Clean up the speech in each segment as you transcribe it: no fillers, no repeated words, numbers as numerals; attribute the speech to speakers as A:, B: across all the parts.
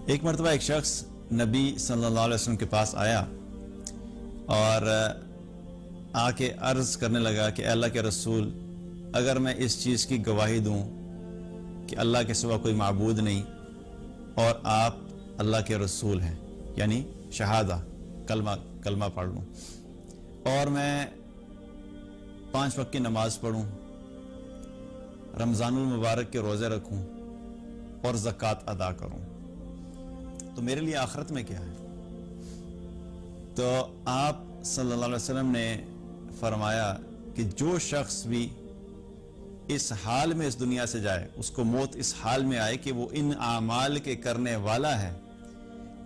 A: ایک مرتبہ ایک شخص نبی صلی اللہ علیہ وسلم کے پاس آیا اور آ کے عرض کرنے لگا کہ اے اللہ کے رسول، اگر میں اس چیز کی گواہی دوں کہ اللہ کے سوا کوئی معبود نہیں اور آپ اللہ کے رسول ہیں، یعنی شہادہ کلمہ پڑھ لوں، اور میں 5 وقت کی نماز پڑھوں، رمضان المبارک کے روزے رکھوں اور زکوٰۃ ادا کروں، تو میرے لیے آخرت میں کیا ہے؟ تو آپ صلی اللہ علیہ وسلم نے فرمایا کہ جو شخص بھی اس حال میں اس دنیا سے جائے، اس کو موت اس حال میں آئے کہ وہ ان اعمال کے کرنے والا ہے،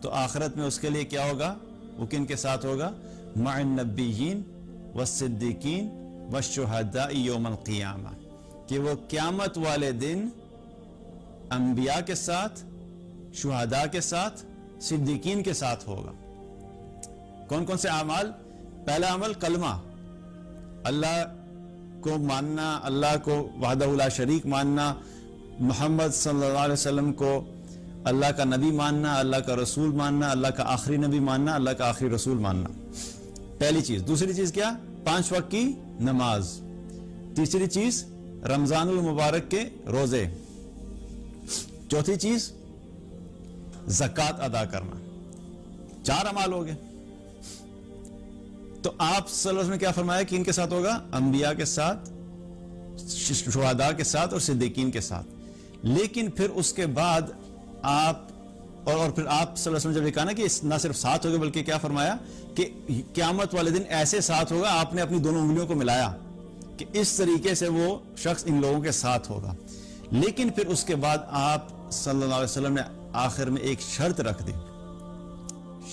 A: تو آخرت میں اس کے لیے کیا ہوگا؟ وہ کن کے ساتھ ہوگا؟ مع النبیین والصدیقین والشہداء یوم القیامہ، کہ وہ قیامت والے دن انبیاء کے ساتھ، شہداء کے ساتھ، صدیقین کے ساتھ ہوگا۔ کون کون سے اعمال؟ پہلا عمل کلمہ، اللہ کو ماننا، اللہ کو وحدہ لا شریک ماننا، محمد صلی اللہ علیہ وسلم کو اللہ کا نبی ماننا، اللہ کا رسول ماننا، اللہ کا آخری نبی ماننا، اللہ کا آخری رسول ماننا، پہلی چیز۔ دوسری چیز کیا؟ 5 وقت کی نماز۔ تیسری چیز رمضان المبارک کے روزے۔ چوتھی چیز زکوٰۃ ادا کرنا۔ 4 اعمال ہو گئے۔ تو آپ صلی اللہ علیہ وسلم نے کیا فرمایا کہ ان کے ساتھ ہوگا؟ انبیاء کے ساتھ، شہداء کے ساتھ اور صدیقین کے ساتھ۔ لیکن پھر اس کے بعد آپ اور پھر آپ صلی اللہ علیہ وسلم جب یہ کہا نا کہ نہ صرف ساتھ ہوگا بلکہ کیا فرمایا کہ قیامت والے دن ایسے ساتھ ہوگا، آپ نے اپنی دونوں انگلیوں کو ملایا کہ اس طریقے سے وہ شخص ان لوگوں کے ساتھ ہوگا۔ لیکن پھر اس کے بعد آپ صلی اللہ علیہ وسلم نے آخر میں ایک شرط رکھ دی،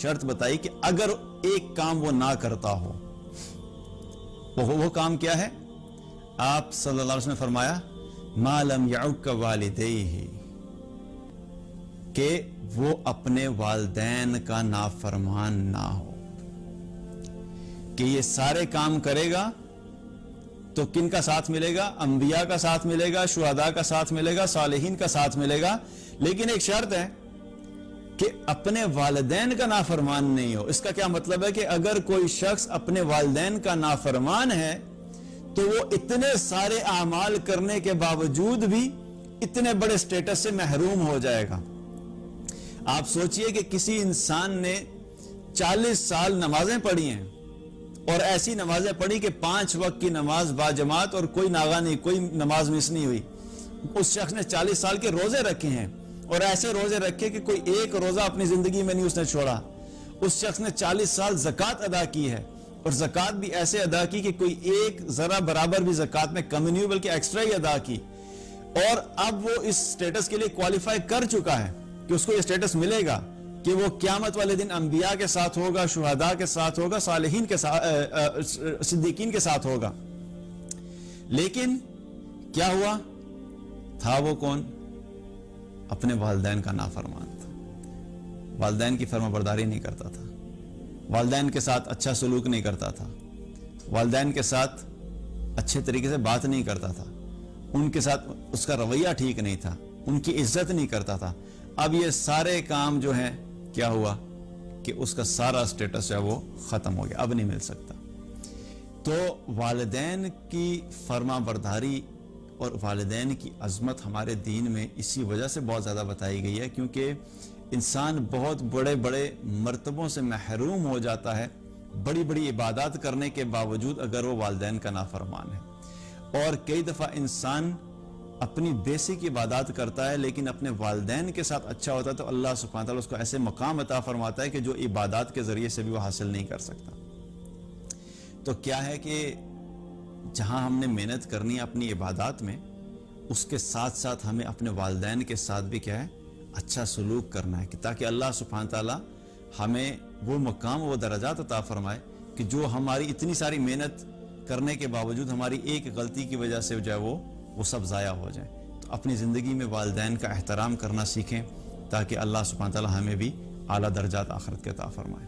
A: شرط بتائی کہ اگر ایک کام وہ نہ کرتا ہو، وہ کام کیا ہے؟ آپ صلی اللہ علیہ وسلم نے فرمایا ما لم یعق والدیہ، کہ وہ اپنے والدین کا نافرمان نہ ہو، کہ یہ سارے کام کرے گا تو کن کا ساتھ ملے گا؟ انبیاء کا ساتھ ملے گا، شہداء کا ساتھ ملے گا، صالحین کا ساتھ ملے گا، لیکن ایک شرط ہے کہ اپنے والدین کا نافرمان نہیں ہو۔ اس کا کیا مطلب ہے کہ اگر کوئی شخص اپنے والدین کا نافرمان ہے تو وہ اتنے سارے اعمال کرنے کے باوجود بھی اتنے بڑے سٹیٹس سے محروم ہو جائے گا۔ آپ سوچئے کہ کسی انسان نے 40 سال نمازیں پڑھی ہیں اور ایسی نمازیں پڑھی کہ 5 وقت کی نماز باجماعت اور کوئی ناغہ نہیں، کوئی نماز مس نہیں ہوئی۔ اس شخص نے 40 سال کے روزے رکھے ہیں اور ایسے روزے رکھے کہ کوئی ایک روزہ اپنی زندگی میں نہیں اس نے چھوڑا۔ اس شخص نے 40 سال زکوٰۃ ادا کی ہے اور زکوٰۃ بھی ایسے ادا کی کہ کوئی ایک ذرا برابر بھی زکوٰۃ میں کمی نہیں ہوئی بلکہ ایکسٹرا ہی ادا کی، اور اب وہ اس سٹیٹس کے لیے کوالیفائی کر چکا ہے کہ اس کو یہ سٹیٹس ملے گا کہ وہ قیامت والے دن انبیاء کے ساتھ ہوگا، شہداء کے ساتھ ہوگا، صالحین کے ساتھ، صدیقین کے ساتھ ہوگا۔ لیکن کیا ہوا؟ تھا وہ کون؟ اپنے والدین کا نافرمان تھا، والدین کی فرما برداری نہیں کرتا تھا، والدین کے ساتھ اچھا سلوک نہیں کرتا تھا، والدین کے ساتھ اچھے طریقے سے بات نہیں کرتا تھا، ان کے ساتھ اس کا رویہ ٹھیک نہیں تھا، ان کی عزت نہیں کرتا تھا۔ اب یہ سارے کام جو ہیں کیا ہوا کہ اس کا سارا سٹیٹس ہے وہ ختم ہو گیا، اب نہیں مل سکتا۔ تو والدین کی فرما برداری اور والدین کی عظمت ہمارے دین میں اسی وجہ سے بہت زیادہ بتائی گئی ہے، کیونکہ انسان بہت بڑے بڑے مرتبوں سے محروم ہو جاتا ہے بڑی بڑی عبادات کرنے کے باوجود اگر وہ والدین کا نافرمان ہے۔ اور کئی دفعہ انسان اپنی بیسک عبادات کرتا ہے لیکن اپنے والدین کے ساتھ اچھا ہوتا ہے تو اللہ سبحانہ تعالیٰ اس کو ایسے مقام عطا فرماتا ہے کہ جو عبادات کے ذریعے سے بھی وہ حاصل نہیں کر سکتا۔ تو کیا ہے کہ جہاں ہم نے محنت کرنی ہے اپنی عبادات میں، اس کے ساتھ ساتھ ہمیں اپنے والدین کے ساتھ بھی کیا ہے؟ اچھا سلوک کرنا ہے، کہ تاکہ اللہ سبحانہ تعالیٰ ہمیں وہ مقام، وہ درجات عطا فرمائے کہ جو ہماری اتنی ساری محنت کرنے کے باوجود ہماری ایک غلطی کی وجہ سے جو ہے وہ سب ضائع ہو جائیں۔ تو اپنی زندگی میں والدین کا احترام کرنا سیکھیں تاکہ اللہ سبحانہ تعالیٰ ہمیں بھی اعلیٰ درجات آخرت کے عطا فرمائے۔